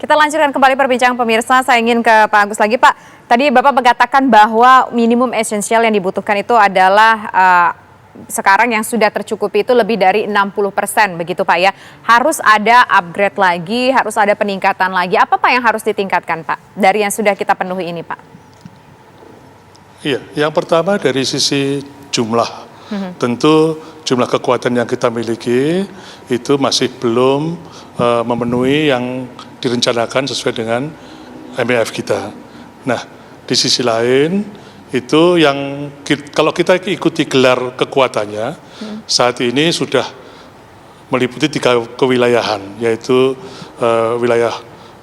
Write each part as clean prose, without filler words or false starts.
Kita lanjutkan kembali perbincangan pemirsa. Saya ingin ke Pak Agus lagi, Pak. Tadi Bapak mengatakan bahwa minimum esensial yang dibutuhkan itu adalah sekarang yang sudah tercukupi itu lebih dari 60%, begitu Pak ya. Harus ada upgrade lagi, harus ada peningkatan lagi. Apa Pak yang harus ditingkatkan Pak dari yang sudah kita penuhi ini Pak? Iya, yang pertama dari sisi jumlah. Tentu jumlah kekuatan yang kita miliki itu masih belum memenuhi yang direncanakan sesuai dengan MEF kita. Nah, di sisi lain itu yang kalau kita ikuti gelar kekuatannya saat ini sudah meliputi 3 kewilayahan, yaitu wilayah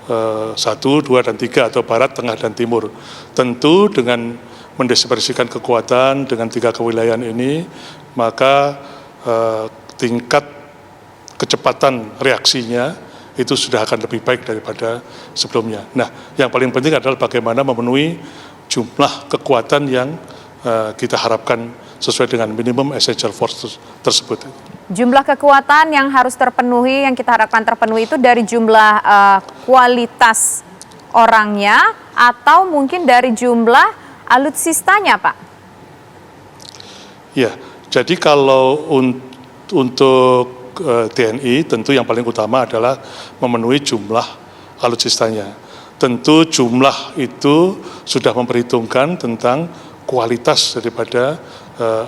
1, 2, dan 3 atau barat, tengah, dan timur. Tentu dengan mendispersikan kekuatan dengan 3 kewilayahan ini, maka tingkat kecepatan reaksinya itu sudah akan lebih baik daripada sebelumnya. Nah, yang paling penting adalah bagaimana memenuhi jumlah kekuatan yang kita harapkan sesuai dengan minimum essential force tersebut. Jumlah kekuatan yang harus terpenuhi, yang kita harapkan terpenuhi itu dari jumlah kualitas orangnya atau mungkin dari jumlah alutsistanya, Pak? Ya, jadi kalau untuk TNI tentu yang paling utama adalah memenuhi jumlah alutsistanya. Tentu jumlah itu sudah memperhitungkan tentang kualitas daripada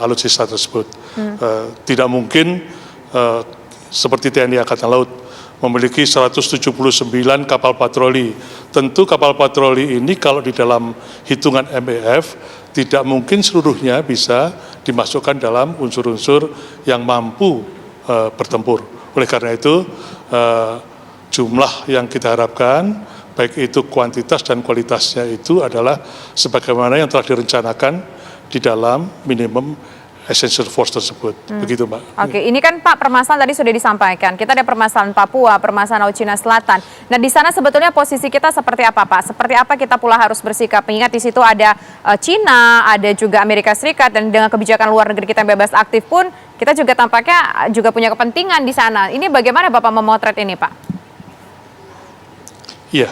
alutsista tersebut. Tidak mungkin seperti TNI Angkatan Laut memiliki 179 kapal patroli. Tentu kapal patroli ini kalau di dalam hitungan MEF tidak mungkin seluruhnya bisa dimasukkan dalam unsur-unsur yang mampu bertempur. Oleh karena itu jumlah yang kita harapkan baik itu kuantitas dan kualitasnya itu adalah sebagaimana yang telah direncanakan di dalam minimum essential force tersebut. Begitu Mbak. Oke, ini kan Pak permasalahan tadi sudah disampaikan. Kita ada permasalahan Papua, permasalahan Laut Cina Selatan. Nah di sana sebetulnya posisi kita seperti apa Pak? Seperti apa kita pula harus bersikap? Mengingat di situ ada Cina, ada juga Amerika Serikat, dan dengan kebijakan luar negeri kita yang bebas aktif pun kita juga tampaknya juga punya kepentingan di sana. Ini bagaimana Bapak memotret ini Pak? Iya,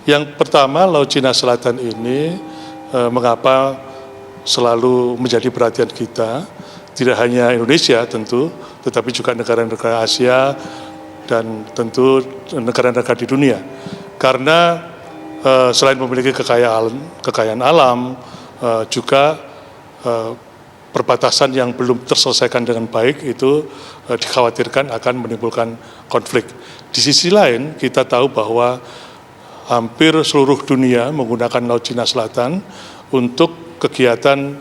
yang pertama Laut Cina Selatan ini mengapa selalu menjadi perhatian kita, tidak hanya Indonesia tentu, tetapi juga negara-negara Asia dan tentu negara-negara di dunia. Karena selain memiliki kekayaan alam, juga perbatasan yang belum terselesaikan dengan baik itu dikhawatirkan akan menimbulkan konflik. Di sisi lain kita tahu bahwa hampir seluruh dunia menggunakan Laut Cina Selatan untuk kegiatan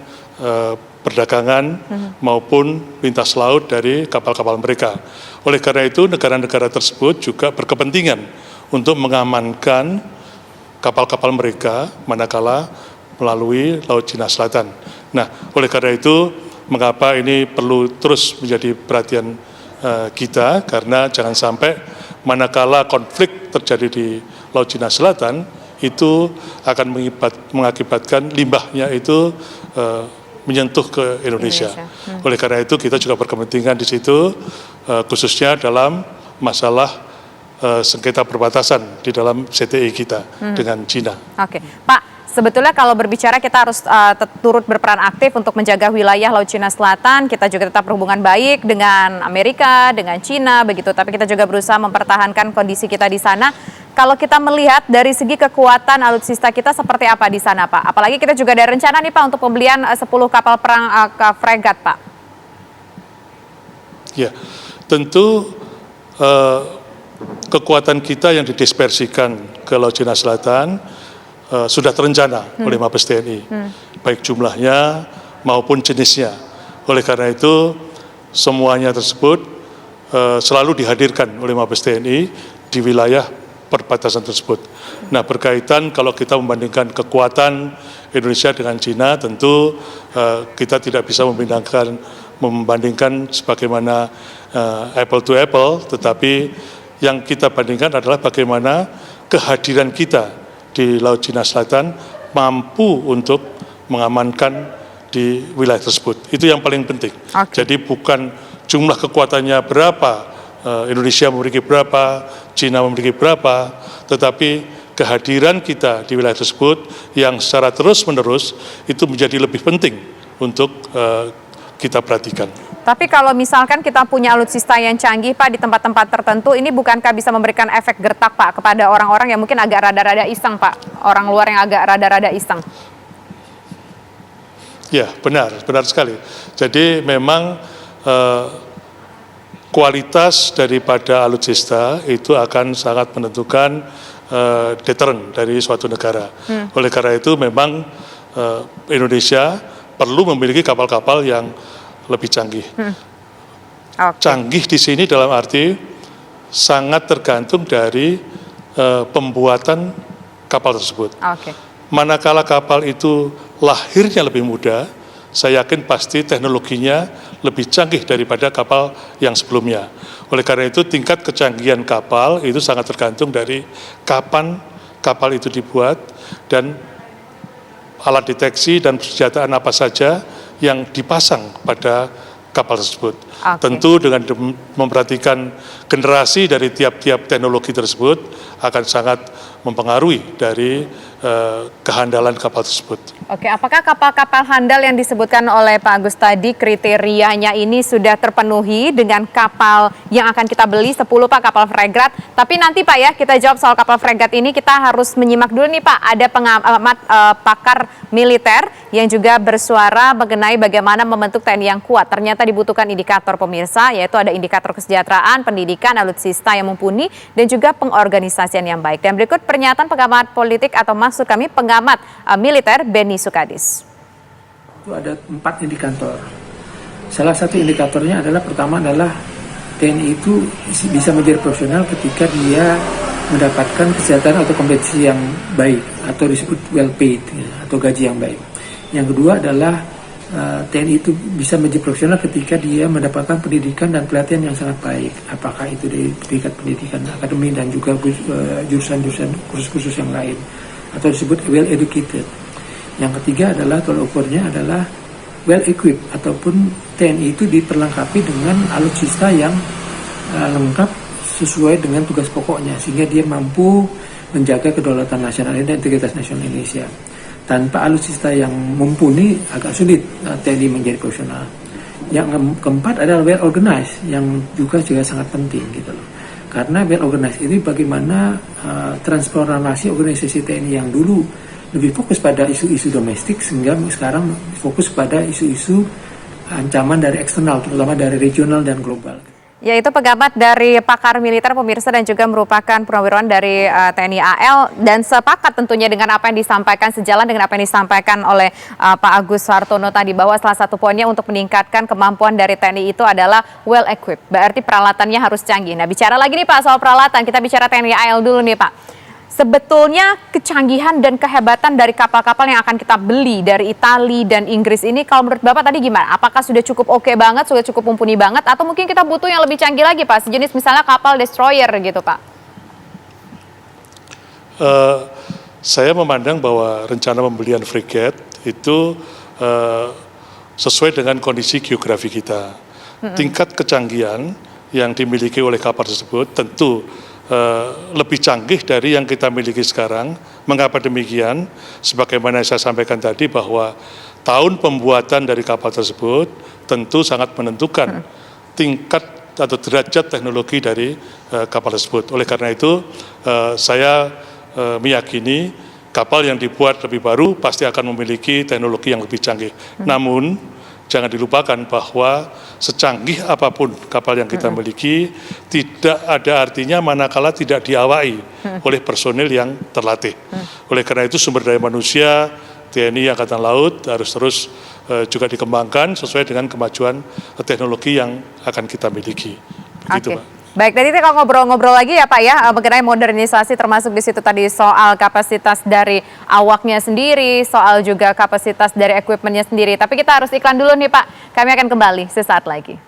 perdagangan maupun lintas laut dari kapal-kapal mereka. Oleh karena itu negara-negara tersebut juga berkepentingan untuk mengamankan kapal-kapal mereka manakala melalui Laut Cina Selatan. Nah, oleh karena itu mengapa ini perlu terus menjadi perhatian kita, karena jangan sampai manakala konflik terjadi di Laut Cina Selatan itu akan mengakibatkan limbahnya itu menyentuh ke Indonesia. Oleh karena itu kita juga berkepentingan di situ, khususnya dalam masalah sengketa perbatasan di dalam CTI kita dengan Cina. Oke, Pak. Sebetulnya kalau berbicara kita harus turut berperan aktif untuk menjaga wilayah Laut Cina Selatan. Kita juga tetap berhubungan baik dengan Amerika, dengan Cina, begitu. Tapi kita juga berusaha mempertahankan kondisi kita di sana. Kalau kita melihat dari segi kekuatan alutsista kita seperti apa di sana, Pak? Apalagi kita juga ada rencana nih, Pak, untuk pembelian 10 kapal perang fregat, Pak. Ya, tentu kekuatan kita yang didispersikan ke Laut Cina Selatan sudah terencana oleh Mabes TNI, baik jumlahnya maupun jenisnya. Oleh karena itu semuanya tersebut selalu dihadirkan oleh Mabes TNI di wilayah perbatasan tersebut. Nah, berkaitan kalau kita membandingkan kekuatan Indonesia dengan Cina, tentu kita tidak bisa membandingkan sebagaimana apple to apple, tetapi yang kita bandingkan adalah bagaimana kehadiran kita di Laut Cina Selatan mampu untuk mengamankan di wilayah tersebut. Itu yang paling penting. Jadi bukan jumlah kekuatannya berapa, Indonesia memiliki berapa, Cina memiliki berapa, tetapi kehadiran kita di wilayah tersebut yang secara terus-menerus itu menjadi lebih penting untuk kita perhatikan. Tapi kalau misalkan kita punya alutsista yang canggih Pak di tempat-tempat tertentu, ini bukankah bisa memberikan efek gertak Pak kepada orang-orang yang mungkin agak rada-rada iseng Pak, orang luar yang agak rada-rada iseng? Ya, benar sekali. Jadi memang kualitas daripada alutsista itu akan sangat menentukan deteren dari suatu negara. Oleh karena itu memang Indonesia perlu memiliki kapal-kapal yang lebih canggih. Okay. Canggih di sini dalam arti sangat tergantung dari pembuatan kapal tersebut. Okay. Manakala kapal itu lahirnya lebih muda, saya yakin pasti teknologinya lebih canggih daripada kapal yang sebelumnya. Oleh karena itu tingkat kecanggihan kapal itu sangat tergantung dari kapan kapal itu dibuat dan alat deteksi dan persenjataan apa saja yang dipasang pada kapal tersebut. Okay. Tentu dengan memperhatikan generasi dari tiap-tiap teknologi tersebut akan sangat mempengaruhi dari kehandalan kapal tersebut. Oke, apakah kapal-kapal handal yang disebutkan oleh Pak Agus tadi kriterianya ini sudah terpenuhi dengan kapal yang akan kita beli 10 Pak, kapal fregat? Tapi nanti Pak ya, kita jawab soal kapal fregat ini, kita harus menyimak dulu nih Pak, ada pengamat pakar militer yang juga bersuara mengenai bagaimana membentuk TNI yang kuat. Ternyata dibutuhkan indikator pemirsa, yaitu ada indikator kesejahteraan, pendidikan, alutsista yang mumpuni, dan juga pengorganisasian yang baik. Dan berikut pernyataan pengamat politik atau maksud kami pengamat militer Beni Sukadis. Itu ada 4 indikator. Salah satu indikatornya adalah pertama adalah TNI itu bisa menjadi profesional ketika dia mendapatkan kesejahteraan atau kompetisi yang baik atau disebut well paid ya, atau gaji yang baik. Yang kedua adalah TNI itu bisa menjadi profesional ketika dia mendapatkan pendidikan dan pelatihan yang sangat baik. Apakah itu dari tingkat pendidikan akademik dan juga jurusan-jurusan kursus-kursus yang lain atau disebut well educated. Yang ketiga adalah tolak ukurnya adalah well equipped ataupun TNI itu diperlengkapi dengan alutsista yang lengkap sesuai dengan tugas pokoknya sehingga dia mampu menjaga kedaulatan nasional dan integritas nasional Indonesia. Tanpa alutsista yang mumpuni agak sulit TNI menjadi profesional. Yang keempat adalah well organized yang juga sangat penting gitu loh. Karena well organized ini bagaimana transformasi organisasi TNI yang dulu lebih fokus pada isu-isu domestik sehingga sekarang fokus pada isu-isu ancaman dari eksternal terutama dari regional dan global. Yaitu pengamat dari pakar militer pemirsa dan juga merupakan purnawirawan dari TNI AL dan sepakat tentunya dengan apa yang disampaikan, sejalan dengan apa yang disampaikan oleh Pak Agus Hartono tadi bahwa salah satu poinnya untuk meningkatkan kemampuan dari TNI itu adalah well equipped, berarti peralatannya harus canggih. Nah bicara lagi nih Pak soal peralatan, kita bicara TNI AL dulu nih Pak. Sebetulnya kecanggihan dan kehebatan dari kapal-kapal yang akan kita beli dari Italia dan Inggris ini kalau menurut Bapak tadi gimana? Apakah sudah cukup oke banget, sudah cukup mumpuni banget atau mungkin kita butuh yang lebih canggih lagi Pak? Sejenis misalnya kapal destroyer gitu Pak. Saya memandang bahwa rencana pembelian frigate itu sesuai dengan kondisi geografi kita. Tingkat kecanggihan yang dimiliki oleh kapal tersebut tentu lebih canggih dari yang kita miliki sekarang. Mengapa demikian? Sebagaimana saya sampaikan tadi bahwa tahun pembuatan dari kapal tersebut tentu sangat menentukan tingkat atau derajat teknologi dari kapal tersebut. Oleh karena itu saya meyakini kapal yang dibuat lebih baru pasti akan memiliki teknologi yang lebih canggih. Namun jangan dilupakan bahwa secanggih apapun kapal yang kita miliki, tidak ada artinya manakala tidak diawai oleh personil yang terlatih. Oleh karena itu sumber daya manusia TNI Angkatan Laut harus terus juga dikembangkan sesuai dengan kemajuan teknologi yang akan kita miliki. Begitu, Pak. Baik, tadi kita ngobrol-ngobrol lagi ya Pak ya mengenai modernisasi termasuk di situ tadi soal kapasitas dari awaknya sendiri, soal juga kapasitas dari equipmentnya sendiri. Tapi kita harus iklan dulu nih Pak, kami akan kembali sesaat lagi.